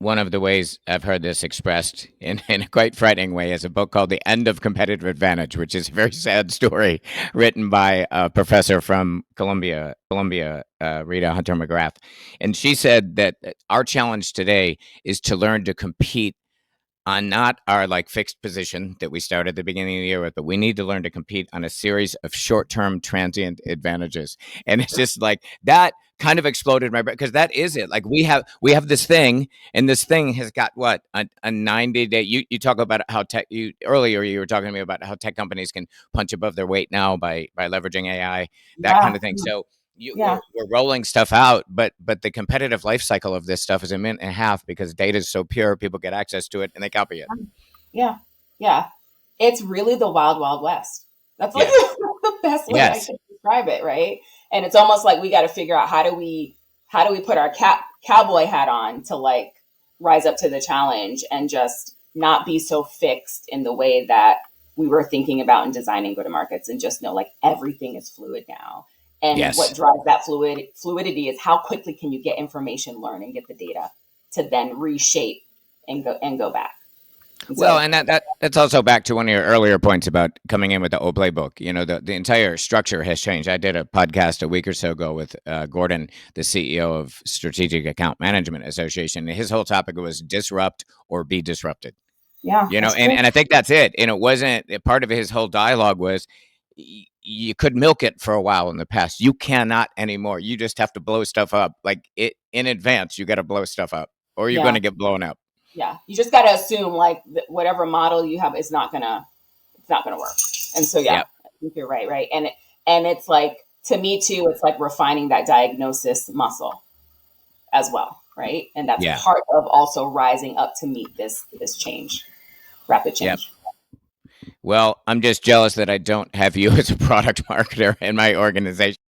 one of the ways I've heard this expressed in a quite frightening way is a book called The End of Competitive Advantage, which is a very sad story written by a professor from Columbia, Rita Hunter McGrath. And she said that our challenge today is to learn to compete on not our like fixed position that we start at the beginning of the year with, but we need to learn to compete on a series of short-term transient advantages. And it's just like that kind of exploded my brain because that is it. Like we have this thing, and this thing has got what a 90-day. You talk about how tech. You earlier you were talking to me about how tech companies can punch above their weight now by leveraging AI, that kind Yeah. of thing. So Yeah. we're rolling stuff out, but the competitive life cycle of this stuff is a minute and a half because data is so pure, people get access to it and they copy it. Yeah. Yeah. It's really the wild, wild west. That's like Yeah. the best way I Yes. can describe it, right? And it's almost like we got to figure out how do we put our cowboy hat on to like rise up to the challenge and just not be so fixed in the way that we were thinking about and designing go to markets, and just know like everything is fluid now. And what Yes. drives that fluidity is how quickly can you get information, learn, and get the data to then reshape and go back. And Well, so and that's also back to one of your earlier points about coming in with the old playbook. You know, the entire structure has changed. I did a podcast a week or so ago with Gordon, the CEO of Strategic Account Management Association. And his whole topic was disrupt or be disrupted. yeah, You know, that's and, true. and I think that's it. And it wasn't part of his whole dialogue was you could milk it for a while in the past. You cannot anymore. You just have to blow stuff up like it in advance. You got to blow stuff up or you're going Yeah, to get blown up. yeah. You just got to assume like whatever model you have is not gonna work. And so yeah, Yeah. I think you're right, right. And it's like to me too, it's like refining that diagnosis muscle as well, right? And that's Yeah. part of also rising up to meet this change, rapid Yeah. change. Well, I'm just jealous that I don't have you as a product marketer in my organization.